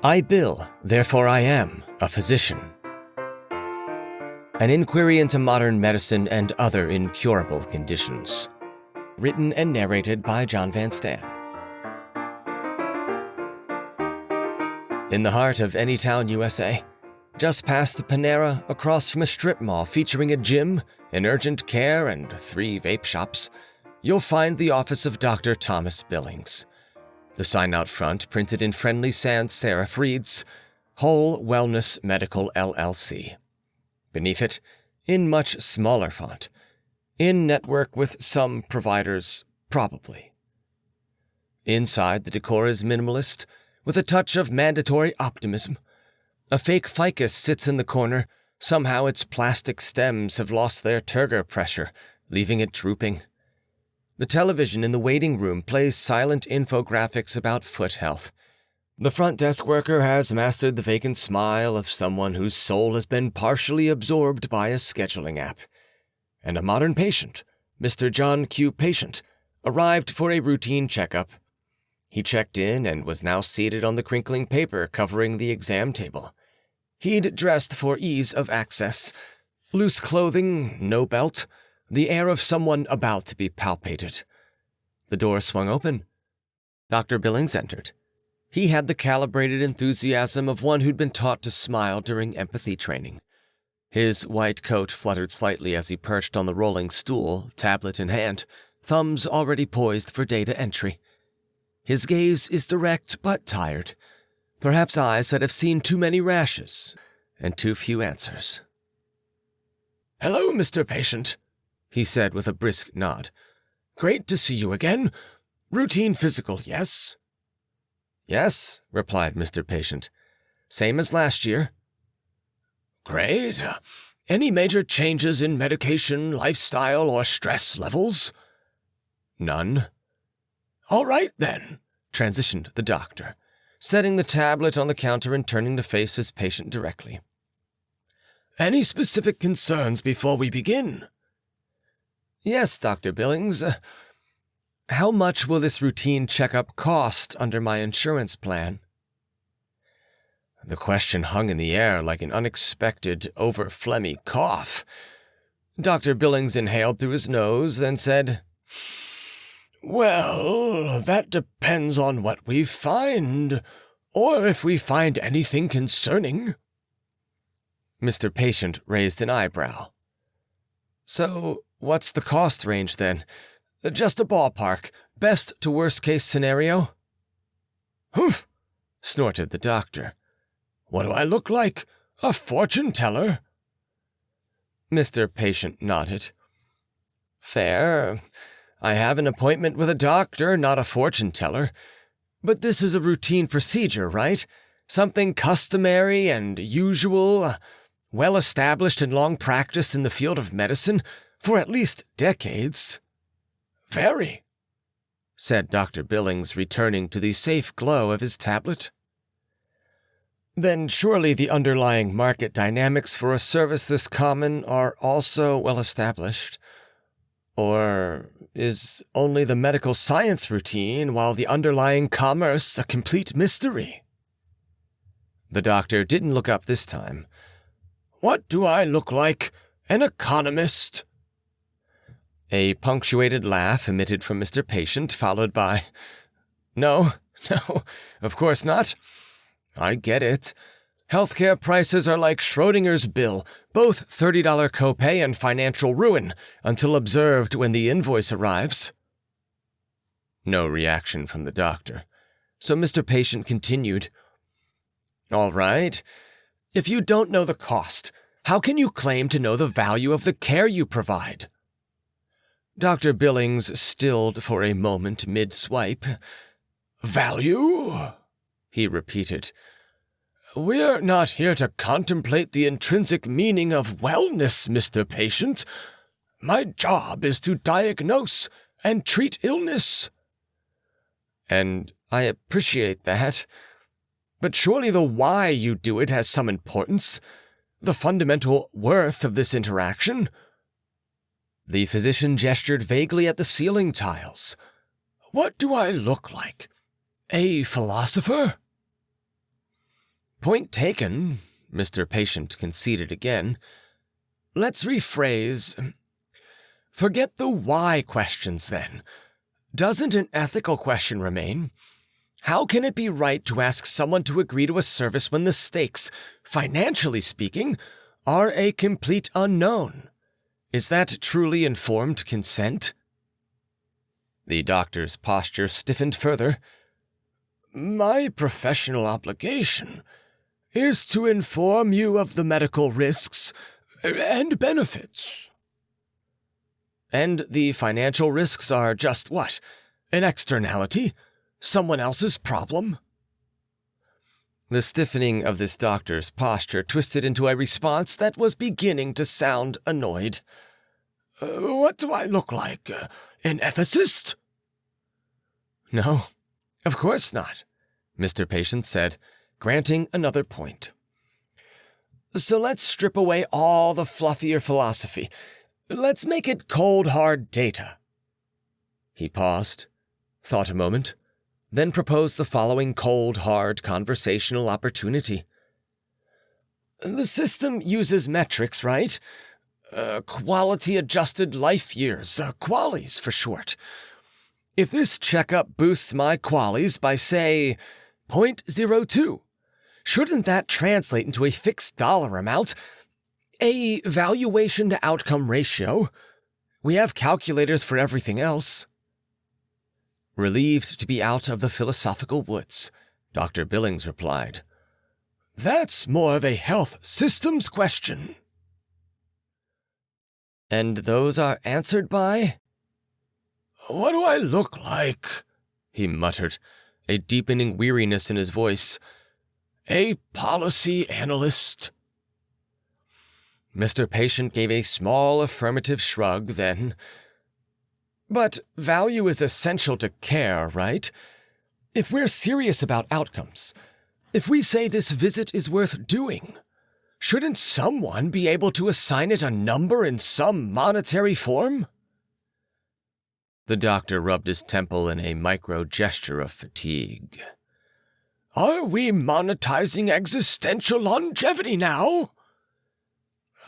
I bill, therefore I am, a physician. An inquiry into modern medicine and other incurable conditions. Written and narrated by John Van Stan. In the heart of Anytown, USA, just past the Panera, across from a strip mall featuring a gym, an urgent care, and 3 vape shops, you'll find the office of Dr. Thomas Billings. The sign out front, printed in friendly sans serif, reads, Whole Wellness Medical LLC. Beneath it, in much smaller font, in network with some providers, probably. Inside, the decor is minimalist, with a touch of mandatory optimism. A fake ficus sits in the corner. Somehow its plastic stems have lost their turgor pressure, leaving it drooping. The television in the waiting room plays silent infographics about foot health. The front desk worker has mastered the vacant smile of someone whose soul has been partially absorbed by a scheduling app. And a modern patient, Mr. John Q. Patient, arrived for a routine checkup. He checked in and was now seated on the crinkling paper covering the exam table. He'd dressed for ease of access. Loose clothing, no belt, the air of someone about to be palpated. The door swung open. Dr. Billings entered. He had the calibrated enthusiasm of one who'd been taught to smile during empathy training. His white coat fluttered slightly as he perched on the rolling stool, tablet in hand, thumbs already poised for data entry. His gaze is direct but tired, perhaps eyes that have seen too many rashes and too few answers. "Hello, Mr. Patient," he said with a brisk nod. "Great to see you again. Routine physical, yes?" "Yes," replied Mr. Patient. "Same as last year." "Great. Any major changes in medication, lifestyle, or stress levels?" "None." "All right, then," transitioned the doctor, setting the tablet on the counter and turning to face his patient directly. "Any specific concerns before we begin?" "Yes, Dr. Billings. How much will this routine checkup cost under my insurance plan?" The question hung in the air like an unexpected, over-phlegmy cough. Dr. Billings inhaled through his nose, then said, "Well, that depends on what we find, or if we find anything concerning." Mr. Patient raised an eyebrow. "So, what's the cost range, then? Just a ballpark, best to worst-case scenario?" "Humph," snorted the doctor. "What do I look like? A fortune-teller?" Mr. Patient nodded. "Fair. I have an appointment with a doctor, not a fortune-teller. But this is a routine procedure, right? Something customary and usual, well-established and long practiced in the field of medicine for at least decades." "Very," said Dr. Billings, returning to the safe glow of his tablet. "Then surely the underlying market dynamics for a service this common are also well-established. Or is only the medical science routine, while the underlying commerce a complete mystery?" The doctor didn't look up this time. "What do I look like? An economist?" A punctuated laugh emitted from Mr. Patient, followed by, No, of course not. I get it. Healthcare prices are like Schrodinger's bill, both $30 copay and financial ruin, until observed when the invoice arrives." No reaction from the doctor, so Mr. Patient continued, "All right. If you don't know the cost, how can you claim to know the value of the care you provide?" Dr. Billings stilled for a moment mid-swipe. "Value?" he repeated. "We're not here to contemplate the intrinsic meaning of wellness, Mr. Patient. My job is to diagnose and treat illness." "And I appreciate that. But surely the why you do it has some importance, the fundamental worth of this interaction." The physician gestured vaguely at the ceiling tiles. "What do I look like? A philosopher?" Point taken, Mr. Patient conceded again. Let's rephrase. Forget the why questions, then. Doesn't an ethical question remain? How can it be right to ask someone to agree to a service when the stakes, financially speaking, are a complete unknown? Is that truly informed consent? The doctor's posture stiffened further. My professional obligation is to inform you of the medical risks and benefits. And the financial risks are just what? An externality? Someone else's problem? The stiffening of this doctor's posture twisted into a response that was beginning to sound annoyed. What do I look like? An ethicist? No, of course not, Mr. Patient said, granting another point. So let's strip away all the fluffier philosophy. Let's make it cold, hard data. He paused, thought a moment, then proposed the following cold, hard conversational opportunity. The system uses metrics, right? Quality-adjusted life years, QALYs for short. If this checkup boosts my QALYs by, say, 0.02, shouldn't that translate into a fixed dollar amount? A valuation-to-outcome ratio? We have calculators for everything else. Relieved to be out of the philosophical woods, Dr. Billings replied, That's more of a health systems question. And those are answered by? What do I look like? He muttered, a deepening weariness in his voice. A policy analyst. Mr. Patient gave a small affirmative shrug, then. But value is essential to care, right? If we're serious about outcomes, if we say this visit is worth doing, shouldn't someone be able to assign it a number in some monetary form? The doctor rubbed his temple in a micro-gesture of fatigue. Are we monetizing existential longevity now?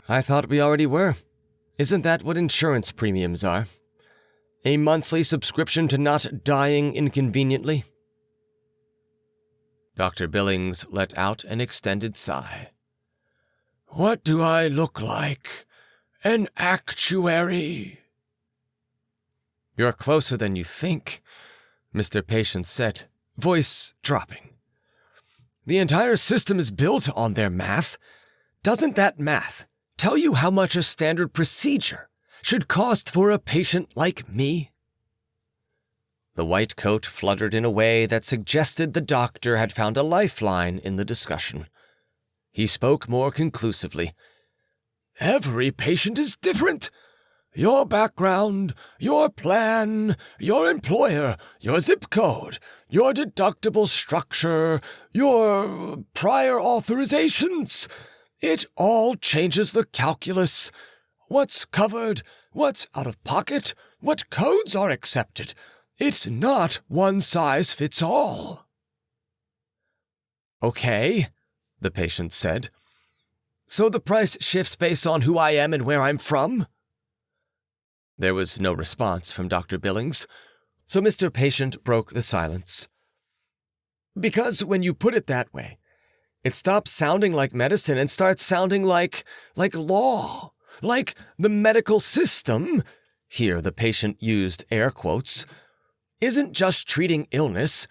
I thought we already were. Isn't that what insurance premiums are? A monthly subscription to not dying inconveniently? Dr. Billings let out an extended sigh. What do I look like? An actuary? You're closer than you think, Mr. Patient said, voice dropping. The entire system is built on their math. Doesn't that math tell you how much a standard procedure should cost for a patient like me? The white coat fluttered in a way that suggested the doctor had found a lifeline in the discussion. He spoke more conclusively. Every patient is different. Your background, your plan, your employer, your zip code, your deductible structure, your prior authorizations. It all changes the calculus. What's covered, what's out of pocket, what codes are accepted. It's not one size fits all. Okay, the patient said. So the price shifts based on who I am and where I'm from? There was no response from Dr. Billings, so Mr. Patient broke the silence. Because when you put it that way, it stops sounding like medicine and starts sounding like law, like the medical system, here the patient used air quotes, isn't just treating illness,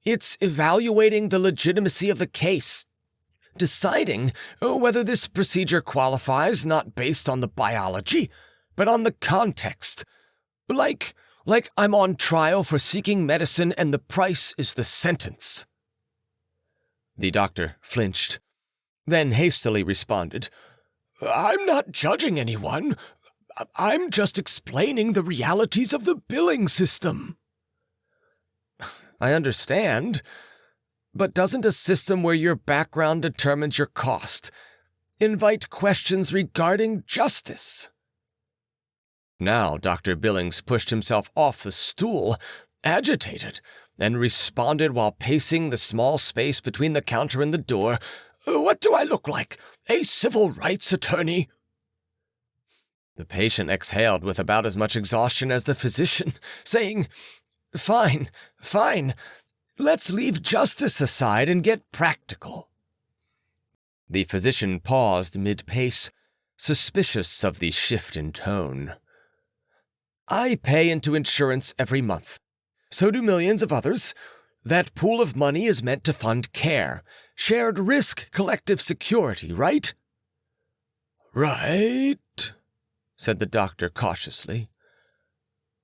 it's evaluating the legitimacy of the case, deciding whether this procedure qualifies not based on the biology, but on the context. Like I'm on trial for seeking medicine and the price is the sentence. The doctor flinched, then hastily responded, I'm not judging anyone. I'm just explaining the realities of the billing system. I understand, but doesn't a system where your background determines your cost invite questions regarding justice? Now Dr. Billings pushed himself off the stool, agitated, and responded while pacing the small space between the counter and the door, "What do I look like? A civil rights attorney?" The patient exhaled with about as much exhaustion as the physician, saying, "Fine, fine. Let's leave justice aside and get practical." The physician paused mid-pace, suspicious of the shift in tone. "I pay into insurance every month. So do millions of others. That pool of money is meant to fund care, shared risk, collective security, right?" "Right," said the doctor cautiously.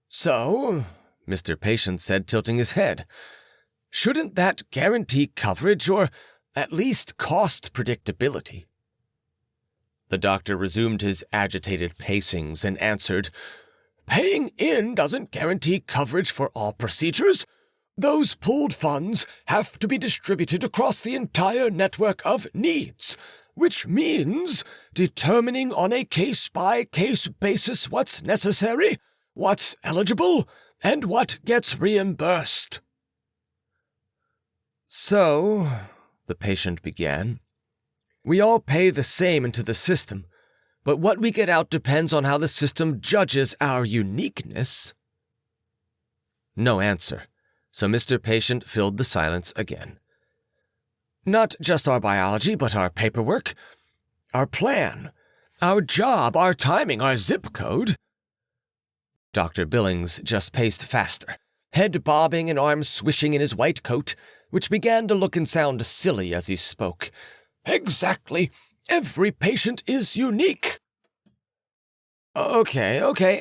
"So," Mr. Patient said, tilting his head, "shouldn't that guarantee coverage or at least cost predictability?" The doctor resumed his agitated pacings and answered, "Paying in doesn't guarantee coverage for all procedures. Those pooled funds have to be distributed across the entire network of needs, which means determining on a case-by-case basis what's necessary, what's eligible, and what gets reimbursed." "So," the patient began, "we all pay the same into the system, but what we get out depends on how the system judges our uniqueness." No answer, so Mr. Patient filled the silence again. "Not just our biology, but our paperwork, our plan, our job, our timing, our zip code." Dr. Billings just paced faster, head bobbing and arms swishing in his white coat, which began to look and sound silly as he spoke. "Exactly. Every patient is unique." Okay.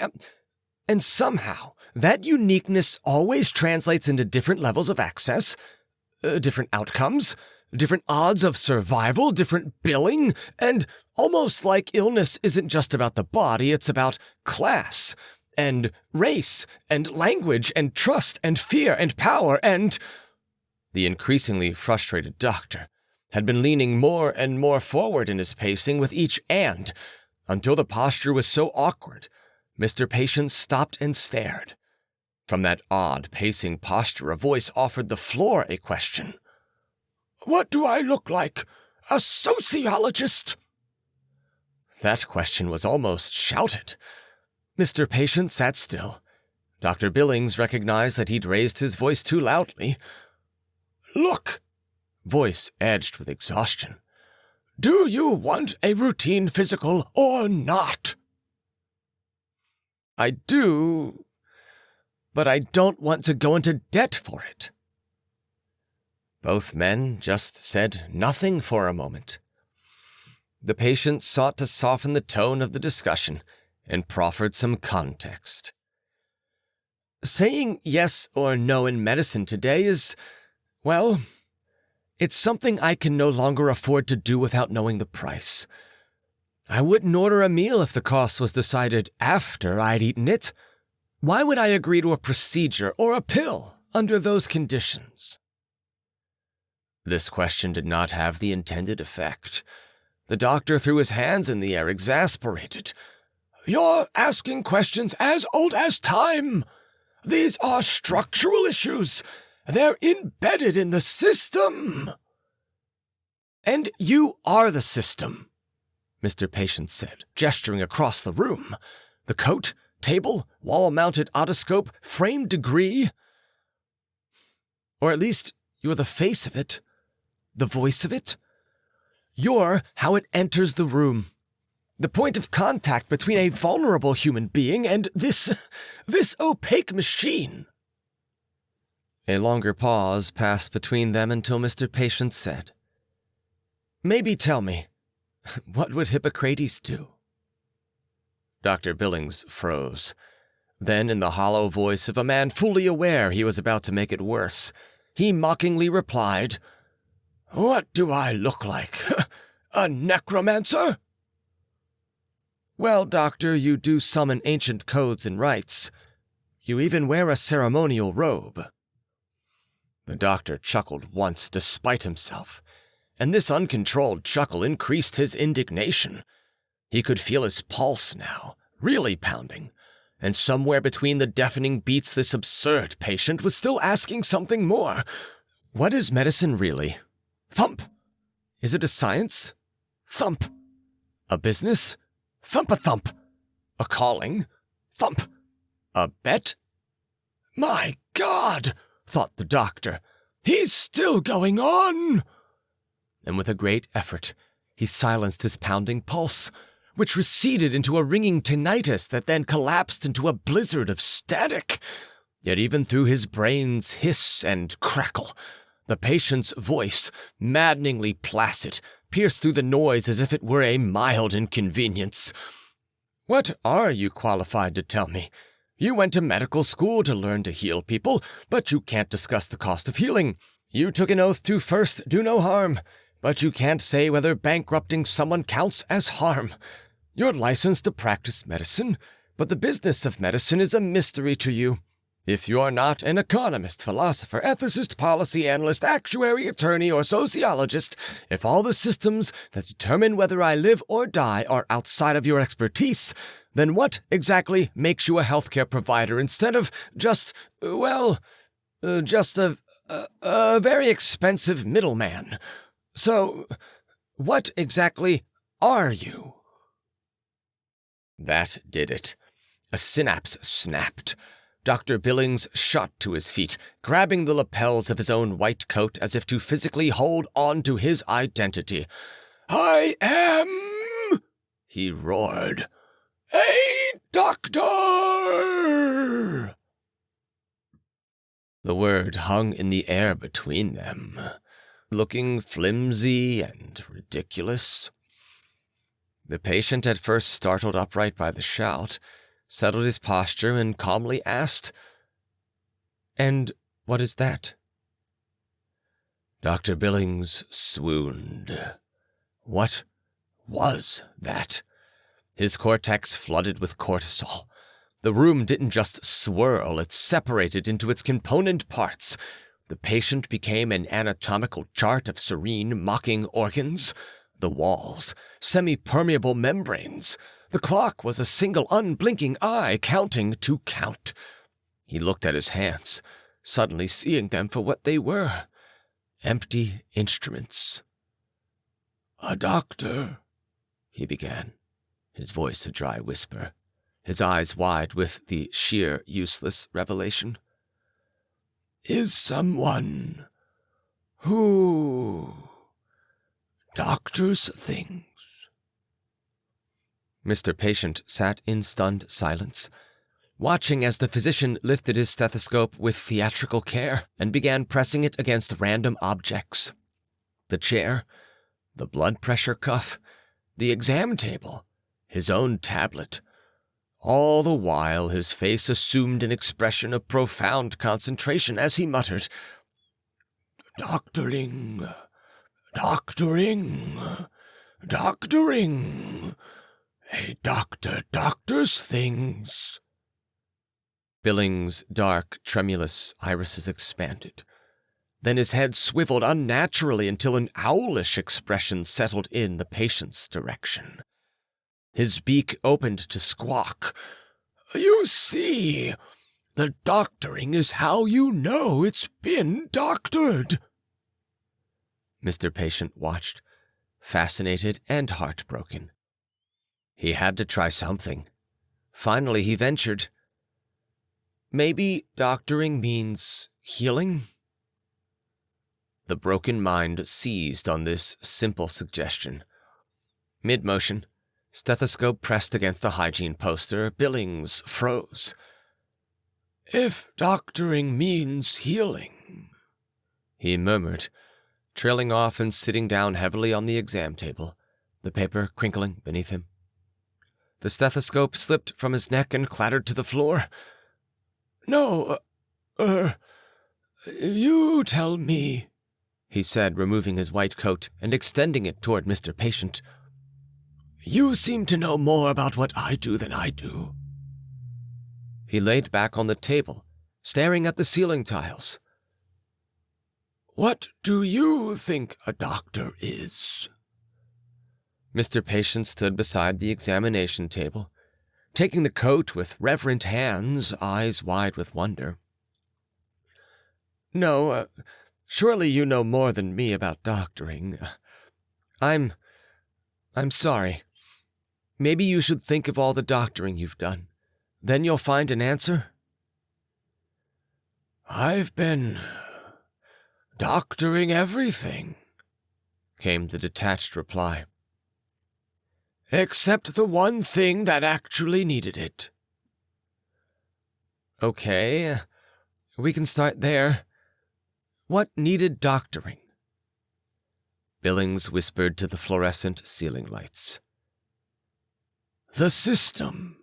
And somehow, that uniqueness always translates into different levels of access, different outcomes, different odds of survival, different billing, and almost like illness isn't just about the body, it's about class, and race, and language, and trust, and fear, and power, and... The increasingly frustrated doctor had been leaning more and more forward in his pacing with each "and," until the posture was so awkward, Mr. Patient stopped and stared. From that odd pacing posture, a voice offered the floor a question. "What do I look like? A sociologist?" That question was almost shouted. Mr. Patient sat still. Dr. Billings recognized that he'd raised his voice too loudly. "Look," voice edged with exhaustion, "do you want a routine physical or not?" "I do, but I don't want to go into debt for it." Both men just said nothing for a moment. The patient sought to soften the tone of the discussion and proffered some context. "Saying yes or no in medicine today is, well, it's something I can no longer afford to do without knowing the price. I wouldn't order a meal if the cost was decided after I'd eaten it. Why would I agree to a procedure or a pill under those conditions?" This question did not have the intended effect. The doctor threw his hands in the air, exasperated. "You're asking questions as old as time. These are structural issues. They're embedded in the system." "And you are the system," Mr. Patient said, gesturing across the room. "The coat, table, wall-mounted otoscope, framed degree. Or at least you're the face of it, the voice of it. You're how it enters the room, the point of contact between a vulnerable human being and this opaque machine." A longer pause passed between them until Mr. Patient said, "Maybe tell me, what would Hippocrates do?" Dr. Billings froze. Then, in the hollow voice of a man fully aware he was about to make it worse, he mockingly replied, "What do I look like? A necromancer?" "Well, doctor, you do summon ancient codes and rites. You even wear a ceremonial robe." The doctor chuckled once despite himself, and this uncontrolled chuckle increased his indignation. He could feel his pulse now, really pounding, and somewhere between the deafening beats this absurd patient was still asking something more. What is medicine really? Thump! Is it a science? Thump! A business? Thump-a-thump! A calling? Thump! A bet? My God, thought the doctor, he's still going on! And with a great effort, he silenced his pounding pulse, which receded into a ringing tinnitus that then collapsed into a blizzard of static. Yet even through his brain's hiss and crackle, the patient's voice, maddeningly placid, pierced through the noise as if it were a mild inconvenience. What are you qualified to tell me? You went to medical school to learn to heal people, but you can't discuss the cost of healing. You took an oath to first do no harm, but you can't say whether bankrupting someone counts as harm. You're licensed to practice medicine, but the business of medicine is a mystery to you. If you are not an economist, philosopher, ethicist, policy analyst, actuary, attorney, or sociologist, if all the systems that determine whether I live or die are outside of your expertise, then what exactly makes you a healthcare provider instead of just a very expensive middleman? So, what exactly are you? That did it. A synapse snapped. Dr. Billings shot to his feet, grabbing the lapels of his own white coat as if to physically hold on to his identity. I am, he roared, a doctor! The word hung in the air between them, looking flimsy and ridiculous. The patient, at first startled upright by the shout, settled his posture and calmly asked, "And what is that?" Dr. Billings swooned. What was that? His cortex flooded with cortisol. The room didn't just swirl, it separated into its component parts. The patient became an anatomical chart of serene, mocking organs. The walls, semi-permeable membranes. The clock was a single unblinking eye counting to count. He looked at his hands, suddenly seeing them for what they were, empty instruments. "A doctor," he began, his voice a dry whisper, his eyes wide with the sheer useless revelation, "is someone who doctors things." Mr. Patient sat in stunned silence, watching as the physician lifted his stethoscope with theatrical care and began pressing it against random objects. The chair, the blood pressure cuff, the exam table, his own tablet. All the while his face assumed an expression of profound concentration as he muttered, "Doctoring, doctoring, doctoring. A doctor doctors things." Billings' dark, tremulous irises expanded. Then his head swiveled unnaturally until an owlish expression settled in the patient's direction. His beak opened to squawk. "You see, the doctoring is how you know it's been doctored." Mr. Patient watched, fascinated and heartbroken. He had to try something. Finally, he ventured, "Maybe doctoring means healing?" The broken mind seized on this simple suggestion. Mid-motion, stethoscope pressed against a hygiene poster, Billings froze. "If doctoring means healing," he murmured, trailing off and sitting down heavily on the exam table, the paper crinkling beneath him. The stethoscope slipped from his neck and clattered to the floor. "No, you tell me," he said, removing his white coat and extending it toward Mr. Patient. "You seem to know more about what I do than I do." He laid back on the table, staring at the ceiling tiles. "What do you think a doctor is?" Mr. Patient stood beside the examination table, taking the coat with reverent hands, eyes wide with wonder. No, surely you know more than me about doctoring. I'm sorry. Maybe you should think of all the doctoring you've done. Then you'll find an answer? I've been doctoring everything, came the detached reply. Except the one thing that actually needed it. Okay, we can start there. What needed doctoring? Billings whispered to the fluorescent ceiling lights. The system.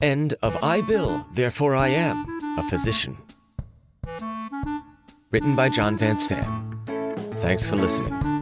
End of I, Bill, Therefore I Am, a Physician. Written by John Van Stan. Thanks for listening.